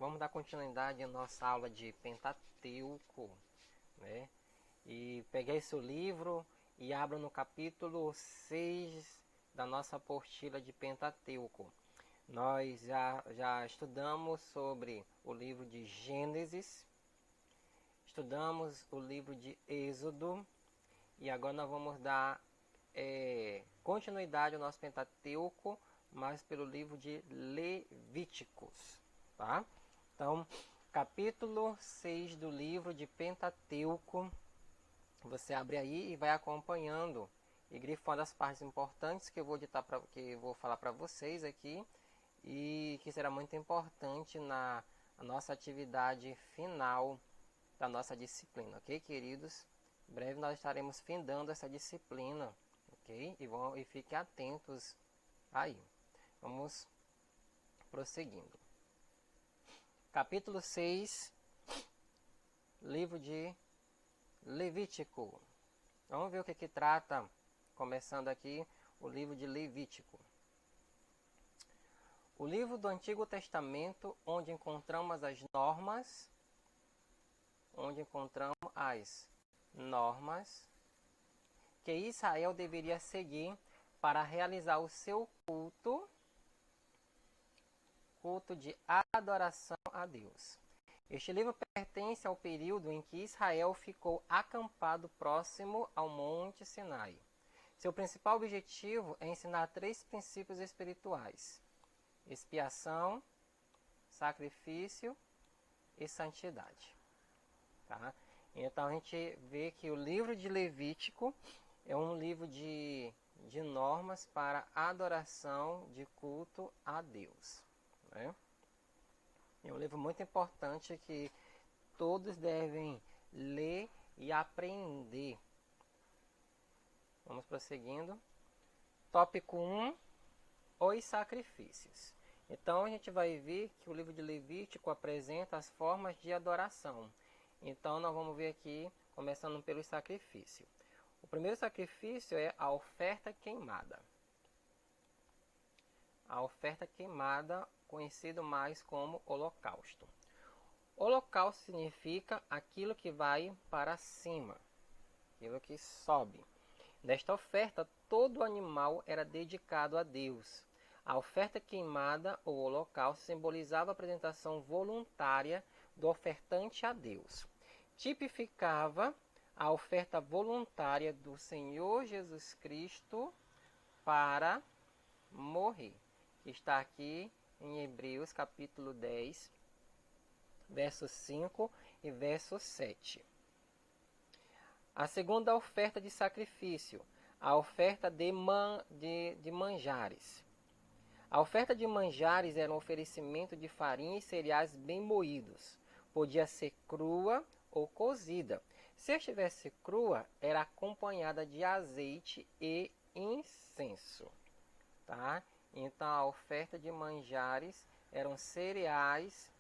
Vamos dar continuidade à nossa aula de Pentateuco, né? E peguei esse livro e abro no capítulo 6 da nossa apostila de Pentateuco. Nós já estudamos sobre o livro de Gênesis, estudamos o livro de Êxodo e agora nós vamos dar continuidade ao nosso Pentateuco, mas pelo livro de Levíticos, tá? Então, capítulo 6 do livro de Pentateuco, você abre aí e vai acompanhando e grifando as partes importantes que eu vou falar para vocês aqui e que será muito importante na nossa atividade final da nossa disciplina, ok, queridos? Em breve nós estaremos findando essa disciplina, ok? E fiquem atentos aí. Vamos prosseguindo. Capítulo 6, livro de Levítico. Vamos ver o que trata, começando aqui, o livro de Levítico. O livro do Antigo Testamento, onde encontramos as normas que Israel deveria seguir para realizar o seu culto de adoração a Deus. Este livro pertence ao período em que Israel ficou acampado próximo ao Monte Sinai. Seu principal objetivo é ensinar 3 princípios espirituais: expiação, sacrifício e santidade. Tá? Então a gente vê que o livro de Levítico é um livro de normas para adoração de culto a Deus, né? É um livro muito importante que todos devem ler e aprender. Vamos prosseguindo. Tópico 1, os sacrifícios. Então a gente vai ver que o livro de Levítico apresenta as formas de adoração. Então nós vamos ver aqui, começando pelo sacrifício. O primeiro sacrifício é a oferta queimada. A oferta queimada, conhecido mais como holocausto. Holocausto significa aquilo que vai para cima, aquilo que sobe. Nesta oferta, todo animal era dedicado a Deus. A oferta queimada ou holocausto simbolizava a apresentação voluntária do ofertante a Deus. Tipificava a oferta voluntária do Senhor Jesus Cristo para morrer. Está aqui em Hebreus capítulo 10, verso 5 e verso 7. A segunda oferta de sacrifício, a oferta de manjares. A oferta de manjares era um oferecimento de farinha e cereais bem moídos. Podia ser crua ou cozida. Se estivesse crua, era acompanhada de azeite e incenso. Tá? Então a oferta de manjares eram cereais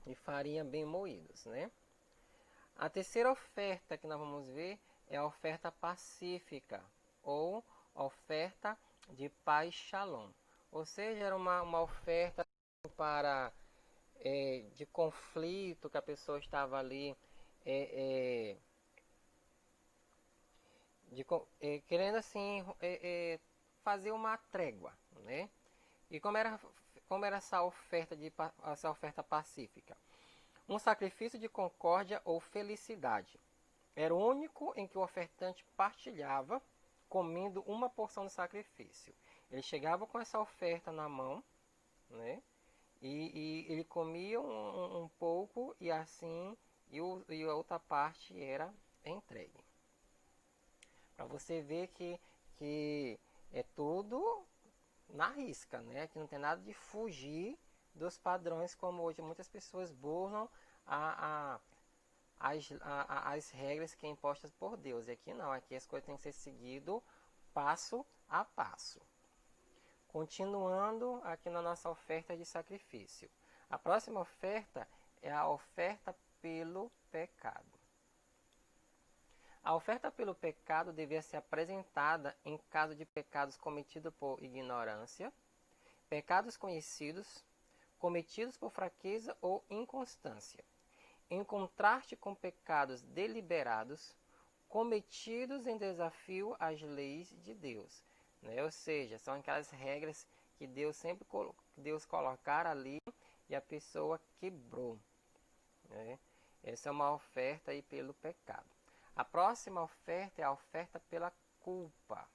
e farinha bem moídos, né? A terceira oferta que nós vamos ver é a oferta pacífica ou oferta de paz shalom. Ou seja, era uma oferta para de conflito, que a pessoa estava ali querendo assim fazer uma trégua, né? E como era essa oferta pacífica? Um sacrifício de concórdia ou felicidade. Era o único em que o ofertante partilhava, comendo uma porção do sacrifício. Ele chegava com essa oferta na mão, né? E ele comia um pouco e assim, e a outra parte era entregue. Para você ver que é tudo na risca, né? Que não tem nada de fugir dos padrões, como hoje muitas pessoas burlam as regras que são impostas por Deus. E aqui não, aqui as coisas têm que ser seguidas passo a passo. Continuando aqui na nossa oferta de sacrifício. A próxima oferta é a oferta pelo pecado. A oferta pelo pecado devia ser apresentada em caso de pecados cometidos por ignorância, pecados conhecidos, cometidos por fraqueza ou inconstância, em contraste com pecados deliberados, cometidos em desafio às leis de Deus, né? Ou seja, são aquelas regras que Deus sempre colocar ali e a pessoa quebrou, né? Essa é uma oferta aí pelo pecado. A próxima oferta é a oferta pela culpa.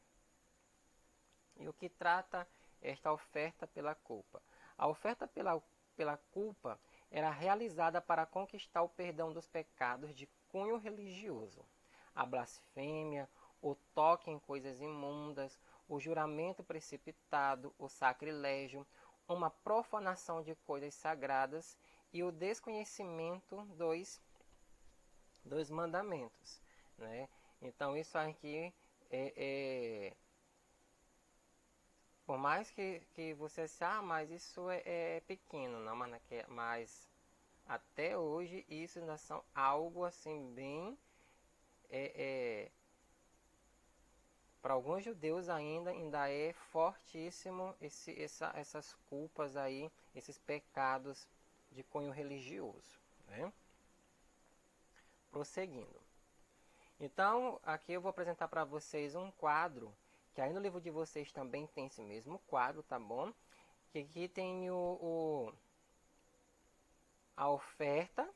E o que trata esta oferta pela culpa? A oferta pela culpa era realizada para conquistar o perdão dos pecados de cunho religioso. A blasfêmia, o toque em coisas imundas, o juramento precipitado, o sacrilégio, uma profanação de coisas sagradas e o desconhecimento dos mandamentos, né? Então isso aqui por mais que você saia, mas isso é pequeno, não, mas até hoje isso ainda são algo assim bem para alguns judeus ainda é fortíssimo essas culpas aí, esses pecados de cunho religioso, né? Prosseguindo. Então, aqui eu vou apresentar para vocês um quadro, que aí no livro de vocês também tem esse mesmo quadro, tá bom? Que aqui tem a oferta,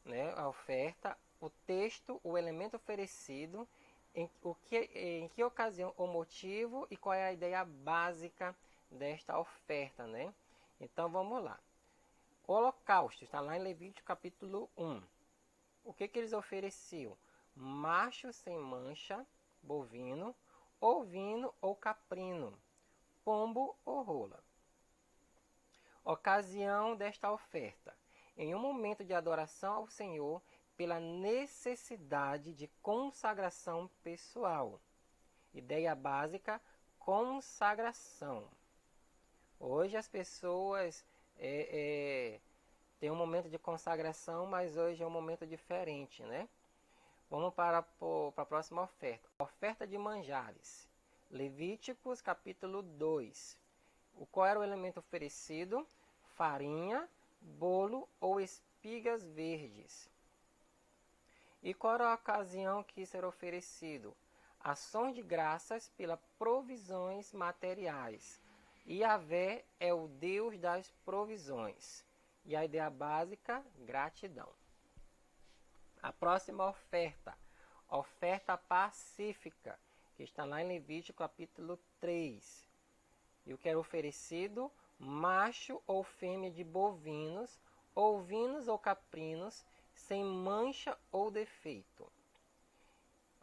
né? A oferta, o texto, o elemento oferecido, em que ocasião, o motivo e qual é a ideia básica desta oferta, né? Então vamos lá. O holocausto está lá em Levítico capítulo 1. O que eles ofereciam? Macho sem mancha, bovino, ovino ou caprino, pombo ou rola. Ocasião desta oferta: em um momento de adoração ao Senhor, pela necessidade de consagração pessoal. Ideia básica: consagração. Hoje as pessoas têm um momento de consagração, mas hoje é um momento diferente, né? Vamos para a próxima oferta. Oferta de manjares. Levíticos capítulo 2. Qual era o elemento oferecido? Farinha, bolo ou espigas verdes. E qual era a ocasião que isso era oferecido? Ações de graças pelas provisões materiais. Yahvé é o Deus das provisões. E a ideia básica, gratidão. A próxima oferta, oferta pacífica, que está lá em Levítico capítulo 3. E o que era oferecido? Macho ou fêmea de bovinos, ovinos ou caprinos, sem mancha ou defeito.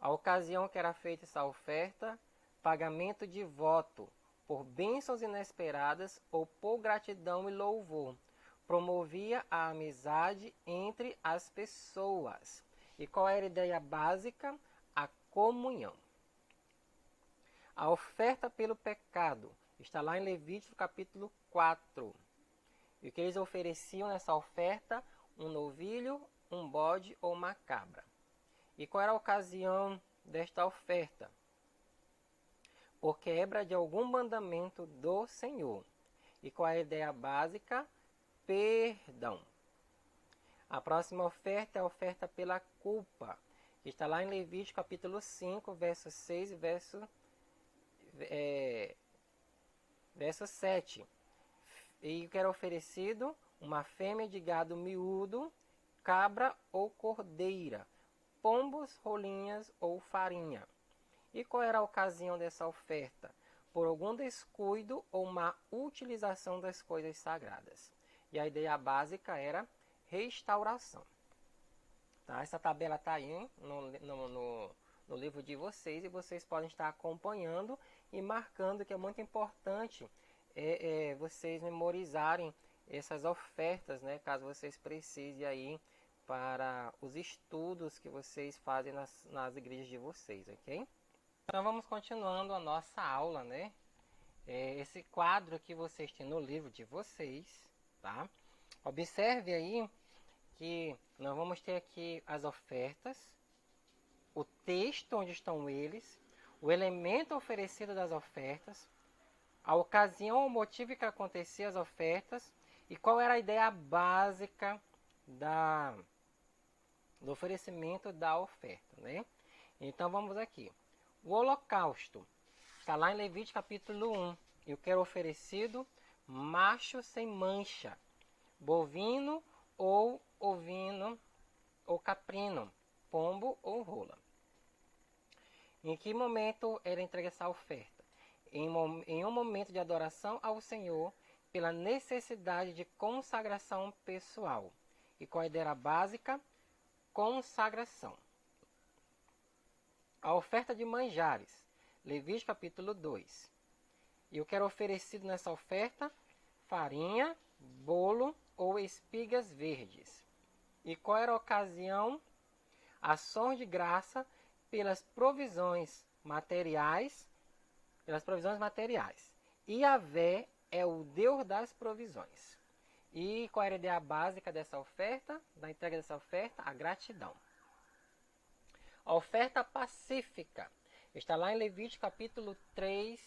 A ocasião que era feita essa oferta: pagamento de voto, por bênçãos inesperadas ou por gratidão e louvor. Promovia a amizade entre as pessoas. E qual era a ideia básica? A comunhão. A oferta pelo pecado está lá em Levítico capítulo 4. E o que eles ofereciam nessa oferta? Um novilho, um bode ou uma cabra. E qual era a ocasião desta oferta? Por quebra de algum mandamento do Senhor. E qual é a ideia básica? Perdão. A próxima oferta é a oferta pela culpa, que está lá em Levítico capítulo 5, verso 6 e verso 7. E o que era oferecido? Uma fêmea de gado miúdo, cabra ou cordeira, pombos, rolinhas ou farinha. E qual era a ocasião dessa oferta? Por algum descuido ou má utilização das coisas sagradas. E a ideia básica era restauração. Tá? Essa tabela está aí no livro de vocês e vocês podem estar acompanhando e marcando, que é muito importante vocês memorizarem essas ofertas, né? Caso vocês precisem aí para os estudos que vocês fazem nas igrejas de vocês, ok? Então vamos continuando a nossa aula, né? Esse quadro que vocês têm no livro de vocês, tá? Observe aí que nós vamos ter aqui as ofertas, o texto onde estão eles, o elemento oferecido das ofertas, a ocasião, o motivo que acontecia as ofertas e qual era a ideia básica do oferecimento da oferta, né? Então vamos aqui. O holocausto está lá em Levítico capítulo 1. Eu quero oferecido macho sem mancha, bovino ou ovino ou caprino, pombo ou rola. Em que momento era entregue essa oferta? Em um momento de adoração ao Senhor, pela necessidade de consagração pessoal. E qual a ideia básica? Consagração. A oferta de manjares, Levítico capítulo 2. E o que era oferecido nessa oferta? Farinha, bolo ou espigas verdes. E qual era a ocasião? Ações de graça pelas provisões materiais. Yahvé é o Deus das provisões. E qual era a ideia básica dessa oferta? Da entrega dessa oferta? A gratidão. A oferta pacífica está lá em Levítico capítulo 3.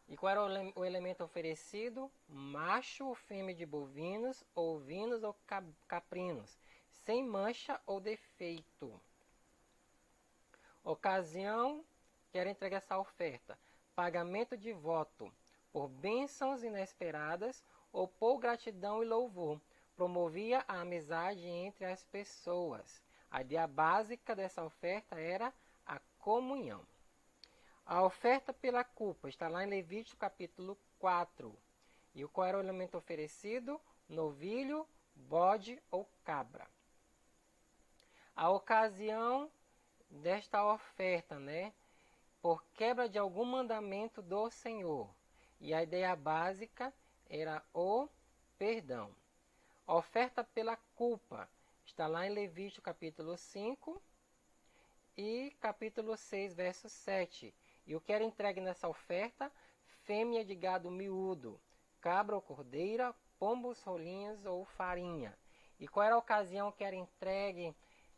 E qual era o elemento oferecido? Macho ou fêmea de bovinos, ovinos ou caprinos, sem mancha ou defeito. Ocasião que era entregar essa oferta: pagamento de voto por bênçãos inesperadas ou por gratidão e louvor. Promovia a amizade entre as pessoas. A ideia básica dessa oferta era a comunhão. A oferta pela culpa está lá em Levítico capítulo 4. E qual era o elemento oferecido? Novilho, bode ou cabra. A ocasião desta oferta, né? Por quebra de algum mandamento do Senhor. E a ideia básica era o perdão. A oferta pela culpa está lá em Levítico capítulo 5 e capítulo 6, verso 7. E o que era entregue nessa oferta? Fêmea de gado miúdo, cabra ou cordeira, pombos, rolinhos ou farinha. E qual era a ocasião que era entregue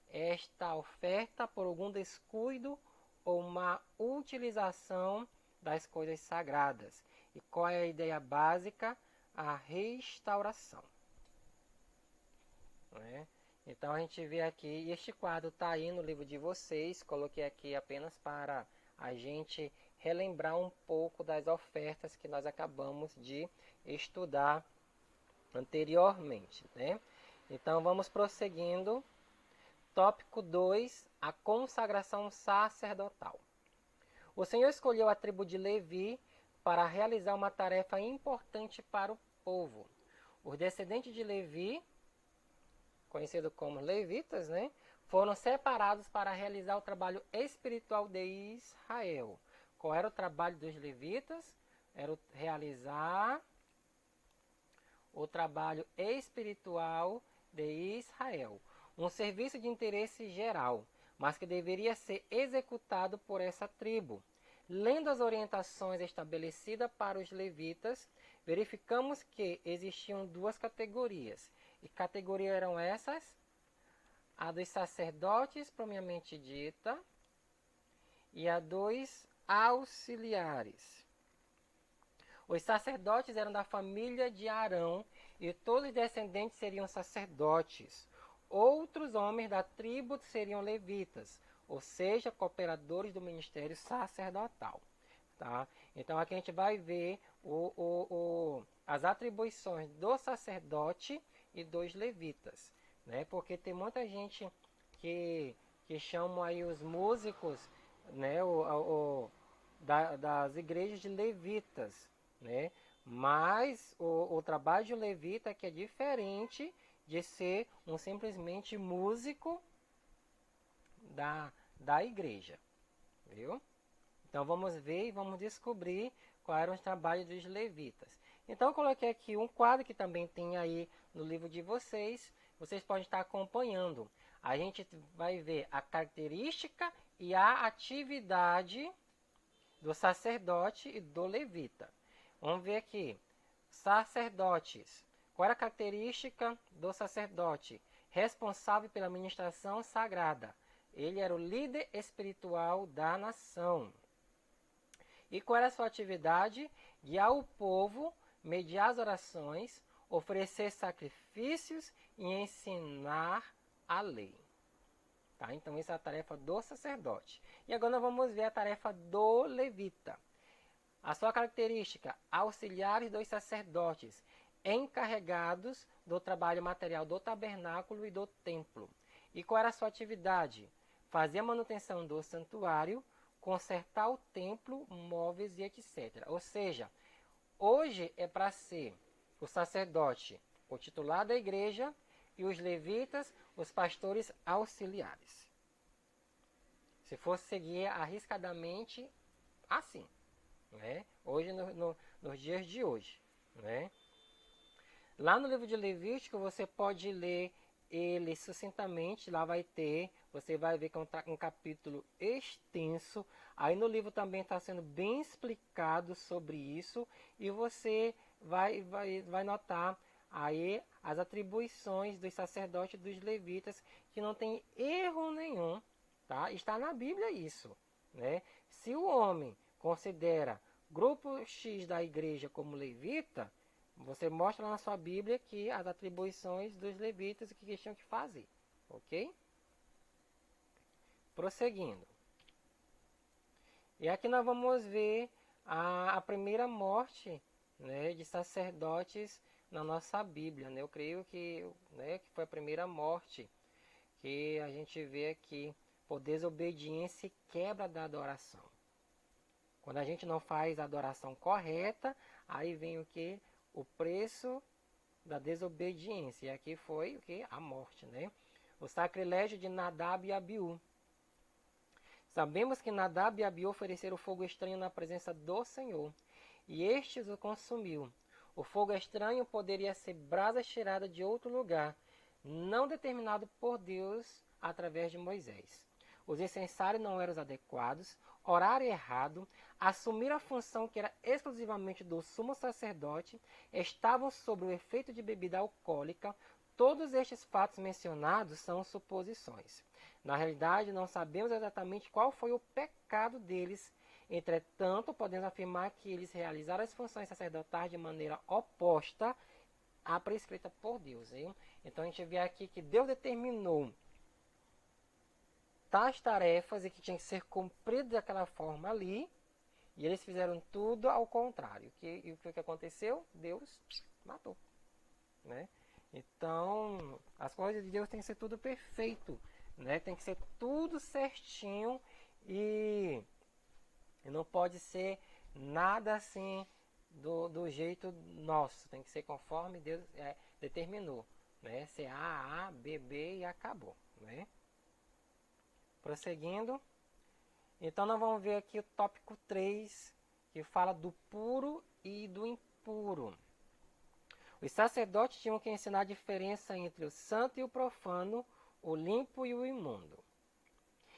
esta oferta? Por algum descuido ou má utilização das coisas sagradas. E qual é a ideia básica? A restauração. Né? Então a gente vê aqui, e este quadro está aí no livro de vocês, coloquei aqui apenas para a gente relembrar um pouco das ofertas que nós acabamos de estudar anteriormente, né? Então vamos prosseguindo. Tópico 2, a consagração sacerdotal. O Senhor escolheu a tribo de Levi para realizar uma tarefa importante para o povo. Os descendentes de Levi, conhecidos como levitas, né, foram separados para realizar o trabalho espiritual de Israel. Qual era o trabalho dos levitas? Era realizar o trabalho espiritual de Israel. Um serviço de interesse geral, mas que deveria ser executado por essa tribo. Lendo as orientações estabelecidas para os levitas, verificamos que existiam duas categorias. E categorias eram essas? A dos sacerdotes, propriamente dita, e a dos auxiliares. Os sacerdotes eram da família de Arão, e todos os descendentes seriam sacerdotes. Outros homens da tribo seriam levitas, ou seja, cooperadores do ministério sacerdotal. Tá? Então aqui a gente vai ver as atribuições do sacerdote e dos levitas. Né? Porque tem muita gente que chamam aí os músicos, né, das igrejas de levitas. Né? Mas o trabalho de um levita que é diferente de ser um simplesmente músico da igreja, viu? Então vamos ver e vamos descobrir quais eram os trabalhos dos levitas. Então eu coloquei aqui um quadro que também tem aí no livro de vocês, vocês podem estar acompanhando. A gente vai ver a característica e a atividade do sacerdote e do levita. Vamos ver aqui, sacerdotes. Qual era a característica do sacerdote? Responsável pela ministração sagrada. Ele era o líder espiritual da nação. E qual era a sua atividade? Guiar o povo, mediar as orações, oferecer sacrifícios e ensinar a lei. Tá? Então, essa é a tarefa do sacerdote. E agora nós vamos ver a tarefa do levita. A sua característica, auxiliares dos sacerdotes, encarregados do trabalho material do tabernáculo e do templo. E qual era a sua atividade? Fazer a manutenção do santuário, consertar o templo, móveis e etc. Ou seja, hoje é para ser o sacerdote, o titular da igreja, e os levitas, os pastores auxiliares. Se fosse seguir arriscadamente assim, né? Hoje, nos dias de hoje. Né? Lá no livro de Levítico, você pode ler ele sucintamente, lá você vai ver que é um capítulo extenso. Aí no livro também está sendo bem explicado sobre isso, e você vai notar aí as atribuições dos sacerdotes e dos levitas, que não tem erro nenhum, tá? Está na Bíblia isso, né? Se o homem considera grupo X da igreja como levita, você mostra na sua Bíblia que as atribuições dos levitas e o que eles tinham que fazer, ok? Prosseguindo. E aqui nós vamos ver a primeira morte, né, de sacerdotes na nossa Bíblia. Né? Eu creio que foi a primeira morte que a gente vê aqui por desobediência e quebra da adoração. Quando a gente não faz a adoração correta, aí vem o que? O preço da desobediência. E aqui foi o que? A morte, né? O sacrilégio de Nadab e Abiú. Sabemos que Nadab e Abiú ofereceram fogo estranho na presença do Senhor, e estes o consumiu. O fogo estranho poderia ser brasa tirada de outro lugar, não determinado por Deus através de Moisés. Os incensários não eram os adequados, horário errado, assumiram a função que era exclusivamente do sumo sacerdote, estavam sob o efeito de bebida alcoólica. Todos estes fatos mencionados são suposições. Na realidade, não sabemos exatamente qual foi o pecado deles. Entretanto, podemos afirmar que eles realizaram as funções sacerdotais de maneira oposta à prescrita por Deus. Hein? Então, a gente vê aqui que Deus determinou tais tarefas e que tinha que ser cumprido daquela forma ali, e eles fizeram tudo ao contrário. E o que aconteceu? Deus matou. Né? Então, as coisas de Deus tem que ser tudo perfeito. Né? Tem que ser tudo certinho e não pode ser nada assim do jeito nosso. Tem que ser conforme Deus determinou. Né? Ser A, B, B e acabou. Né? Prosseguindo. Então nós vamos ver aqui o tópico 3, que fala do puro e do impuro. Os sacerdotes tinham que ensinar a diferença entre o santo e o profano, o limpo e o imundo.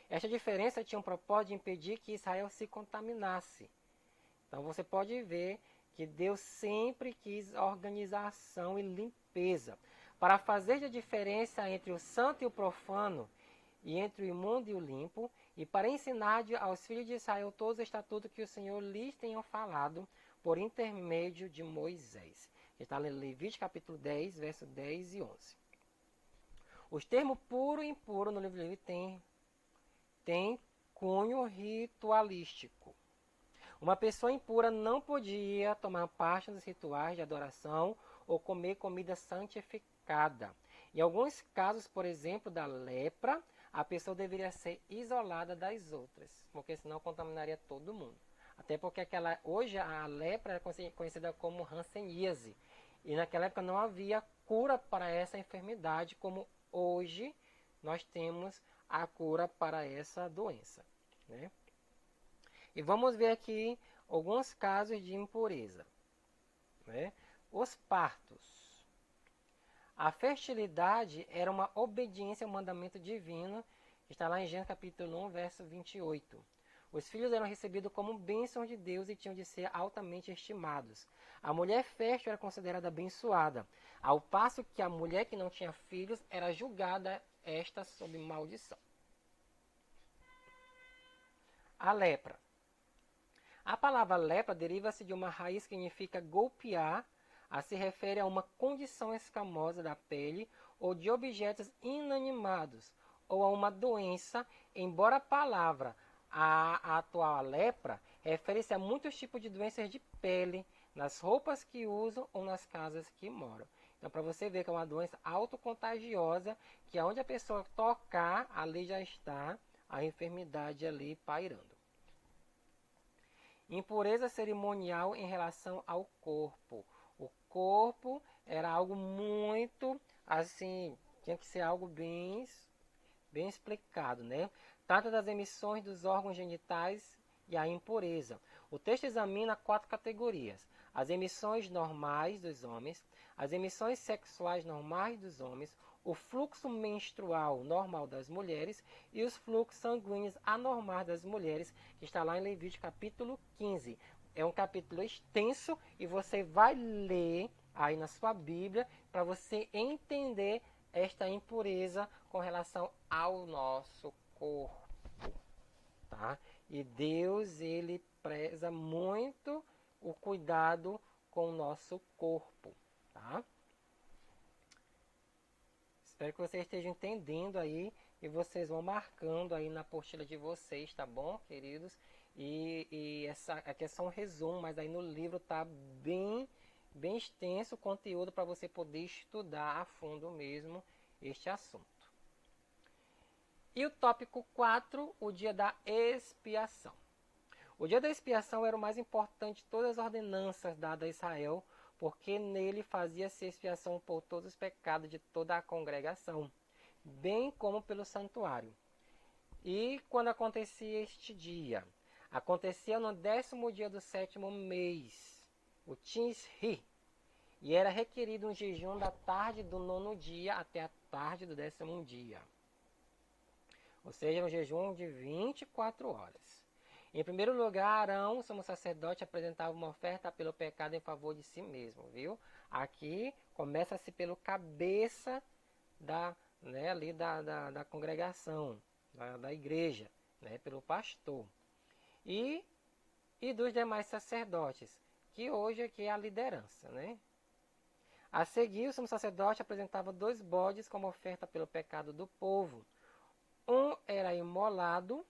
Esta diferença tinha o propósito de impedir que Israel se contaminasse. Então você pode ver que Deus sempre quis organização e limpeza. Para fazer a diferença entre o santo e o profano, e entre o imundo e o limpo, e para ensinar aos filhos de Israel todos os estatutos que o Senhor lhes tenha falado por intermédio de Moisés. Está em Levítico capítulo 10, versos 10 e 11. Os termos puro e impuro no livro de Levítico tem cunho ritualístico. Uma pessoa impura não podia tomar parte nos rituais de adoração ou comer comida santificada. Em alguns casos, por exemplo, da lepra, a pessoa deveria ser isolada das outras, porque senão contaminaria todo mundo. Até porque hoje a lepra é conhecida como hanseníase. E naquela época não havia cura para essa enfermidade, como hoje nós temos a cura para essa doença. Né? E vamos ver aqui alguns casos de impureza. Né? Os partos. A fertilidade era uma obediência ao mandamento divino, que está lá em Gênesis capítulo 1, verso 28. Os filhos eram recebidos como bênçãos de Deus e tinham de ser altamente estimados. A mulher fértil era considerada abençoada, ao passo que a mulher que não tinha filhos era julgada esta sob maldição. A lepra. A palavra lepra deriva-se de uma raiz que significa golpear, a se refere a uma condição escamosa da pele ou de objetos inanimados, ou a uma doença, embora a palavra a atual lepra refere-se a muitos tipos de doenças de pele, nas roupas que usam ou nas casas que moram. Então, para você ver que é uma doença autocontagiosa, que aonde a pessoa tocar, ali já está a enfermidade ali pairando. Impureza cerimonial em relação ao corpo. O corpo era algo muito, assim, tinha que ser algo bem explicado, né? Trata das emissões dos órgãos genitais e a impureza. O texto examina 4 categorias: as emissões normais dos homens, as emissões sexuais normais dos homens, o fluxo menstrual normal das mulheres e os fluxos sanguíneos anormais das mulheres, que está lá em Levítico capítulo 15. É um capítulo extenso e você vai ler aí na sua Bíblia para você entender esta impureza com relação ao nosso corpo, tá? E Deus, ele preza muito o cuidado com o nosso corpo, tá? Espero que vocês estejam entendendo aí e vocês vão marcando aí na apostila de vocês, tá bom, queridos? E essa aqui é só um resumo, mas aí no livro tá bem extenso o conteúdo para você poder estudar a fundo mesmo este assunto. E o tópico 4, o dia da expiação. O dia da expiação era o mais importante de todas as ordenanças dadas a Israel, porque nele fazia-se expiação por todos os pecados de toda a congregação, bem como pelo santuário. E quando acontecia este dia? Acontecia no 10º dia do 7º mês, o Tisri, e era requerido um jejum da tarde do 9º dia até a tarde do 10º dia. Ou seja, um jejum de 24 horas. Em primeiro lugar, Arão, o sumo sacerdote, apresentava uma oferta pelo pecado em favor de si mesmo, viu? Aqui começa-se pelo cabeça ali da congregação, da igreja, né? Pelo pastor. E dos demais sacerdotes, que hoje aqui é a liderança, né? A seguir, o sumo sacerdote apresentava 2 bodes como oferta pelo pecado do povo. Um era imolado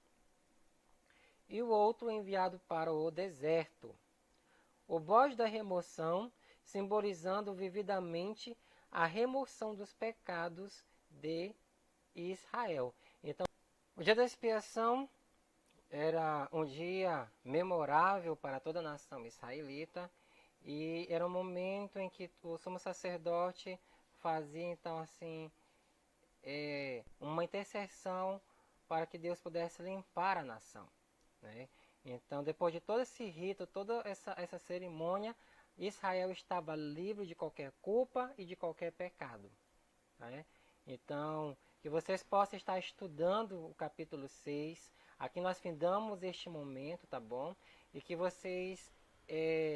e o outro enviado para o deserto. O bode da remoção, simbolizando vividamente a remoção dos pecados de Israel. Então, o dia da expiação era um dia memorável para toda a nação israelita e era um momento em que o sumo sacerdote fazia, então, assim, uma intercessão para que Deus pudesse limpar a nação, né? Então, depois de todo esse rito, toda essa cerimônia, Israel estava livre de qualquer culpa e de qualquer pecado, né? Então, que vocês possam estar estudando o capítulo 6. Aqui nós findamos este momento, tá bom? E que vocês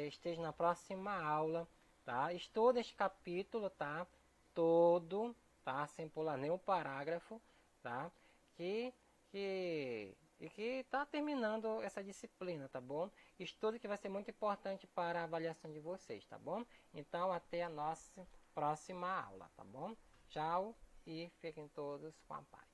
estejam na próxima aula, tá? Estudem este capítulo, tá? Todo, tá? Sem pular nenhum parágrafo, tá? E que está terminando essa disciplina, tá bom? Estudo que vai ser muito importante para a avaliação de vocês, tá bom? Então, até a nossa próxima aula, tá bom? Tchau e fiquem todos com a paz.